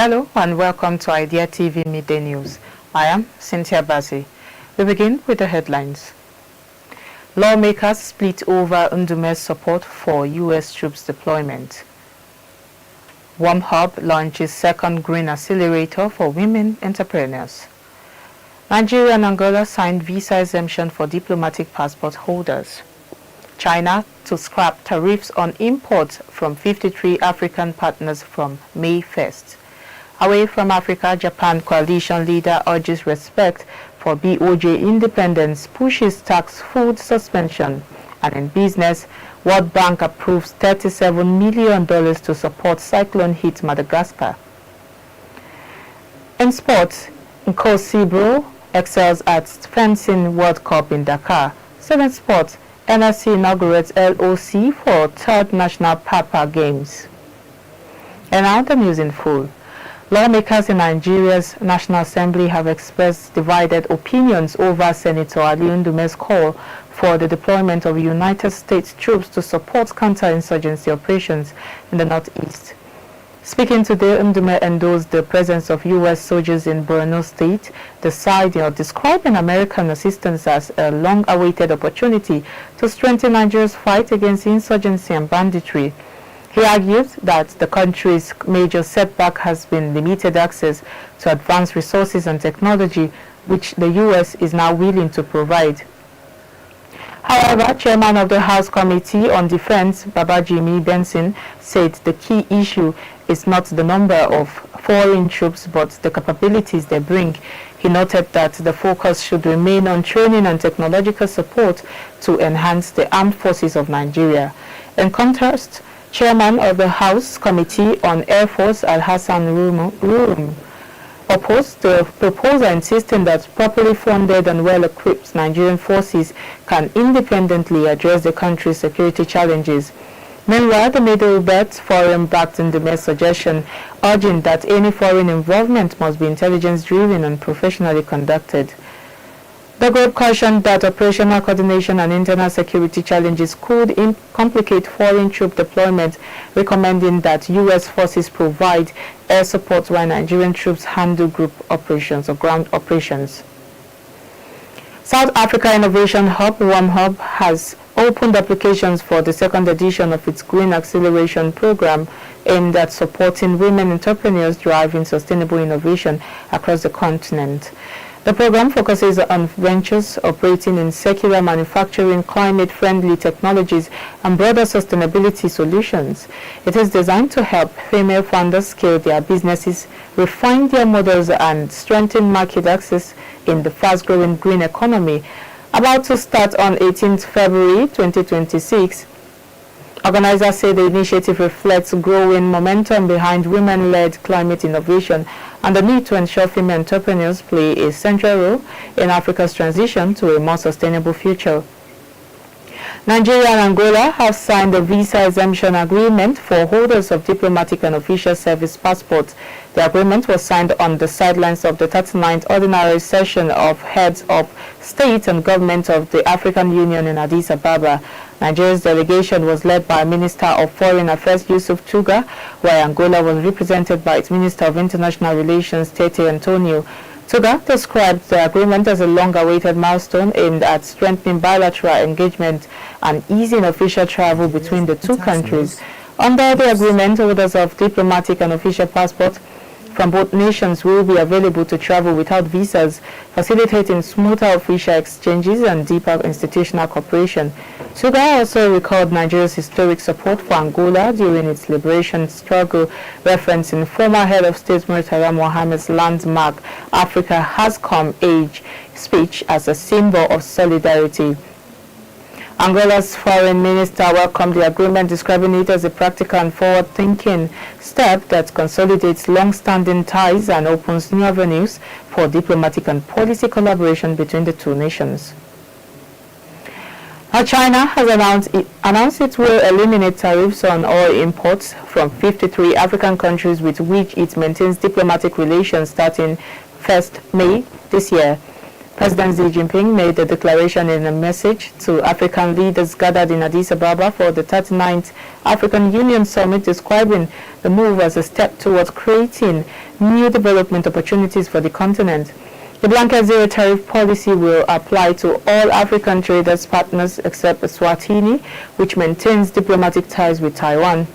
Hello and welcome to Idea TV Midday News. I am Cynthia Bassi. We begin with the headlines. Lawmakers split over NDUME'S support for U.S. troops deployment. WOMHUB launches second green accelerator for women entrepreneurs. Nigeria and Angola signed visa exemption for diplomatic passport holders. China to scrap tariffs on imports from 53 African partners from May 1st. Away from Africa, Japan coalition leader urges respect for BOJ independence, pushes tax food suspension. And in business, World Bank approves $37 million to support cyclone-hit Madagascar. In sports, Inkosi Brou excels at fencing World Cup in Dakar. 7 sports, NRC inaugurates LOC for 3rd National Papa Games. And now the news in full. Lawmakers in Nigeria's National Assembly have expressed divided opinions over Senator Ali NDUME'S call for the deployment of United States troops to support counter-insurgency operations in the Northeast. Speaking today, NDUME endorsed the presence of U.S. soldiers in Borno State, describing American assistance as a long-awaited opportunity to strengthen Nigeria's fight against insurgency and banditry. He argued that the country's major setback has been limited access to advanced resources and technology, which the U.S. is now willing to provide. However, Chairman of the House Committee on Defense, Babajimi Benson, said the key issue is not the number of foreign troops but the capabilities they bring. He noted that the focus should remain on training and technological support to enhance the armed forces of Nigeria. In contrast, Chairman of the House Committee on Air Force, Al-Hassan Rum, opposed the proposal, insisting that properly funded and well-equipped Nigerian forces can independently address the country's security challenges. Meanwhile, the middle-belt forum backed NDUME'S suggestion, urging that any foreign involvement must be intelligence-driven and professionally conducted. The group cautioned that operational coordination and internal security challenges could complicate foreign troop deployment, recommending that U.S. forces provide air support while Nigerian troops handle group operations or ground operations. South Africa Innovation Hub, WOMHUB, has opened applications for the 2nd edition of its Green Acceleration Program aimed at supporting women entrepreneurs driving sustainable innovation across the continent. The program focuses on ventures operating in circular manufacturing, climate-friendly technologies, and broader sustainability solutions. It is designed to help female founders scale their businesses, refine their models, and strengthen market access in the fast-growing green economy. About to start on 18th February 2026, organizers say the initiative reflects growing momentum behind women-led climate innovation and the need to ensure female entrepreneurs play a central role in Africa's transition to a more sustainable future. Nigeria and Angola have signed a visa exemption agreement for holders of diplomatic and official service passports. The agreement was signed on the sidelines of the 39th Ordinary Session of Heads of State and Government of the African Union in Addis Ababa. Nigeria's delegation was led by Minister of Foreign Affairs Yusuf Tuga, while Angola was represented by its Minister of International Relations Tete Antonio. Tuga described the agreement as a long-awaited milestone aimed at strengthening bilateral engagement and easing official travel between the two countries. Under the agreement, holders of diplomatic and official passports from both nations will be available to travel without visas, facilitating smoother official exchanges and deeper institutional cooperation. Tuga also recalled Nigeria's historic support for Angola during its liberation struggle, referencing former head of state Murtala Mohammed's landmark "Africa Has Come" age speech as a symbol of solidarity. Angola's foreign minister welcomed the agreement, describing it as a practical and forward-thinking step that consolidates long-standing ties and opens new avenues for diplomatic and policy collaboration between the two nations. Now, China has announced it will eliminate tariffs on oil imports from 53 African countries with which it maintains diplomatic relations starting 1st May this year. President Xi Jinping made the declaration in a message to African leaders gathered in Addis Ababa for the 39th African Union Summit, describing the move as a step towards creating new development opportunities for the continent. The blanket zero tariff policy will apply to all African traders partners except Eswatini, which maintains diplomatic ties with Taiwan.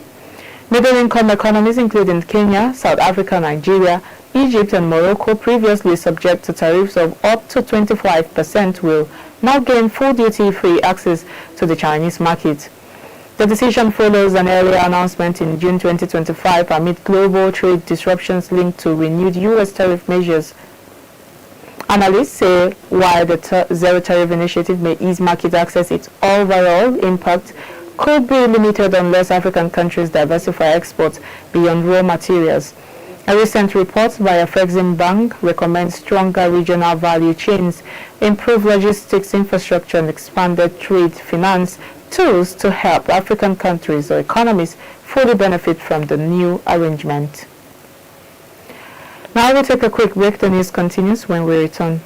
Middle-income economies including Kenya, South Africa, Nigeria, Egypt and Morocco, previously subject to tariffs of up to 25%, will now gain full duty-free access to the Chinese market. The decision follows an earlier announcement in June 2025 amid global trade disruptions linked to renewed U.S. tariff measures. Analysts say while the zero tariff initiative may ease market access, its overall impact could be limited unless African countries diversify exports beyond raw materials. A recent report by Afrexim Bank recommends stronger regional value chains, improved logistics infrastructure and expanded trade finance tools to help African countries or economies fully benefit from the new arrangement. Now we'll take a quick break. The news continues when we return.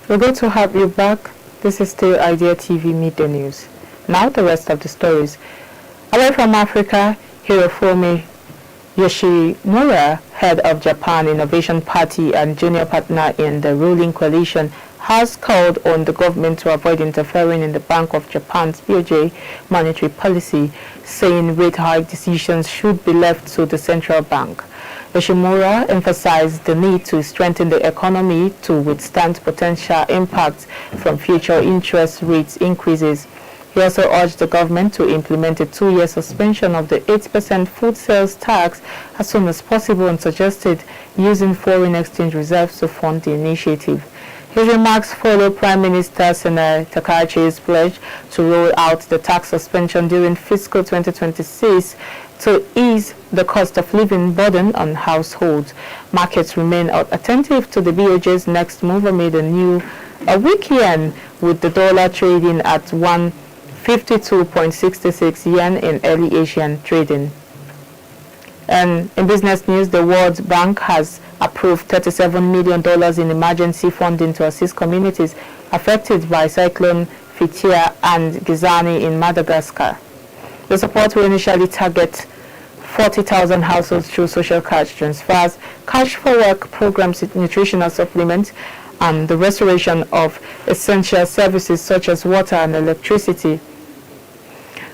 We're going to have you back. This is still Idea TV Midday News. Now the rest of the stories. Away from Africa, Hirofumi Yoshimura, head of Japan Innovation Party and junior partner in the ruling coalition, has called on the government to avoid interfering in the Bank of Japan's BOJ monetary policy, saying rate hike decisions should be left to the central bank. Yoshimura emphasized the need to strengthen the economy to withstand potential impacts from future interest rate increases. He also urged the government to implement a 2-year suspension of the 8% food sales tax as soon as possible and suggested using foreign exchange reserves to fund the initiative. His remarks follow Prime Minister Senator Takachi's pledge to roll out the tax suspension during fiscal 2026 to ease the cost of living burden on households. Markets remain attentive to the BOJ's next move amid a weekend with the dollar trading at 152.66 yen in early Asian trading. And in business news, the World Bank has approved $37 million in emergency funding to assist communities affected by Cyclone-HIT and Gizani in Madagascar. The support will initially target 40,000 households through social cash transfers, cash for work programs, nutritional supplements, and the restoration of essential services such as water and electricity.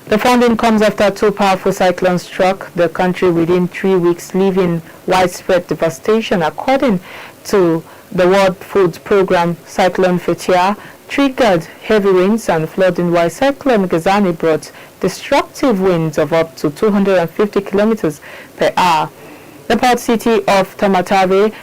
The funding comes after 2 powerful cyclones struck the country within 3 weeks, leaving widespread devastation. According to the World Food Programme, Cyclone-HIT triggered heavy rains and flooding, while Cyclone Gizani brought destructive winds of up to 250 kilometers per hour. The port city of Tamatave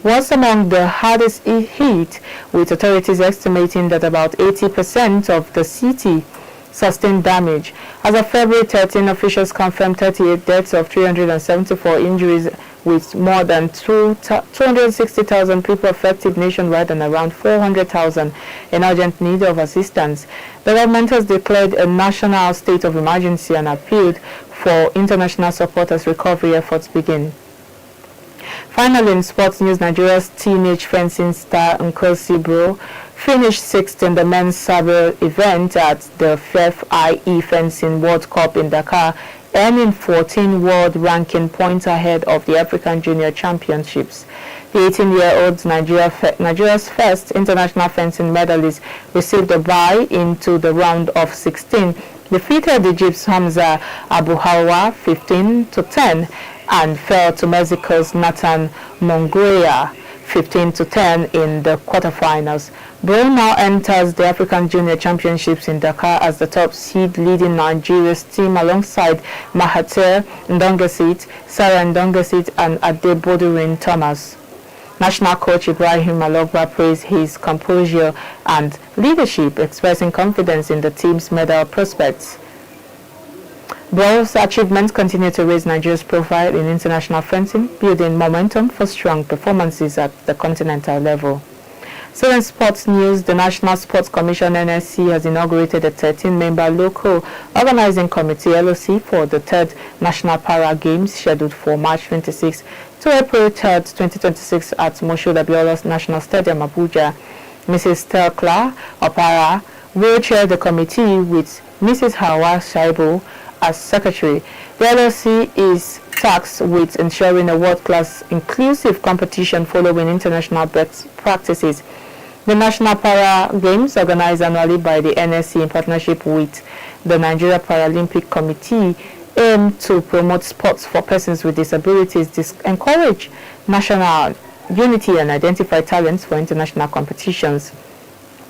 was among the hardest hit, with authorities estimating that about 80% of the city sustained damage. As of February 13, officials confirmed 38 deaths of 374 injuries, with more than 260,000 people affected nationwide and around 400,000 in urgent need of assistance. The government has declared a national state of emergency and appealed for international support as recovery efforts begin. Finally, in sports news, Nigeria's teenage fencing star Inkosi Brou finished sixth in the men's sabre event at the FEB Fencing World Cup in Dakar, earning 14 world ranking points ahead of the African Junior Championships. The 18-year-old Nigeria's first international fencing medalist received a bye into the round of 16, defeated Egypt's Hamza Abu Hawa 15-10 and fell to Mexico's Nathan Monguia 15-10 in the quarterfinals. Brou now enters the African Junior Championships in Dakar as the top seed, leading Nigeria's team alongside Mahater Ndongesit, Sarah Ndongesit and Adebodurin Thomas. National coach Ibrahim Alogba praised his composure and leadership, expressing confidence in the team's medal prospects. Brou's achievements continue to raise Nigeria's profile in international fencing, building momentum for strong performances at the continental level. So in sports news, the National Sports Commission NSC has inaugurated a 13-member local organizing committee LOC for the 3rd National Para Games scheduled for March 26 to April 3rd, 2026 at Moshood Abiola National Stadium, Abuja. Mrs. Telkla Opara will chair the committee with Mrs. Hawa Shaibu as secretary. The LOC is tasked with ensuring a world-class inclusive competition following international best practices. The National Para Games, organized annually by the NSC in partnership with the Nigeria Paralympic Committee, aim to promote sports for persons with disabilities, encourage national unity and identify talents for international competitions.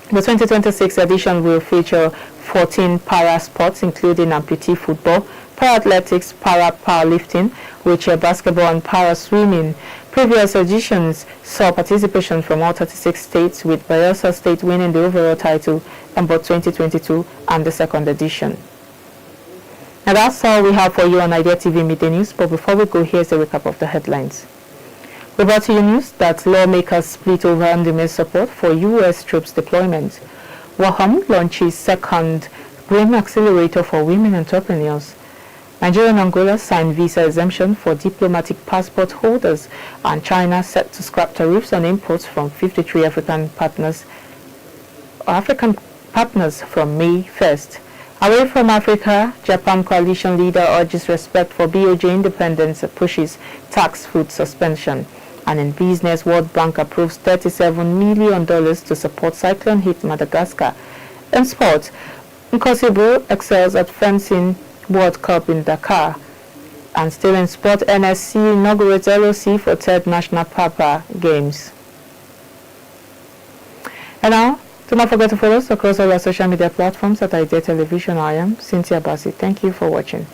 The 2026 edition will feature 14 para sports, including amputee football, para-athletics, para-powerlifting, wheelchair basketball, and para-swimming. Previous editions saw participation from all 36 states, with Bayelsa State winning the overall title in both 2022 and the second edition. Now that's all we have for you on Idea TV Midday News, but before we go, here's a recap of the headlines. We brought to you news that lawmakers split over NDUME'S support for U.S. troops deployment. WOMHUB launches second green accelerator for women entrepreneurs. Nigeria and Angola signed visa exemption for diplomatic passport holders, and China set to scrap tariffs on imports from 53 African partners from May 1st. Away from Africa, Japan coalition leader urges respect for BOJ independence, pushes tax food suspension. And in business, World Bank approves $37 million to support cyclone-hit Madagascar. In sport, Inkosi Brou excels at fencing World Cup in Dakar. And still in sport, NSC inaugurates LOC for 3rd National Papa Games. And now, do not forget to follow us across all our social media platforms at Idea Television. I am Cynthia Bassi. Thank you for watching.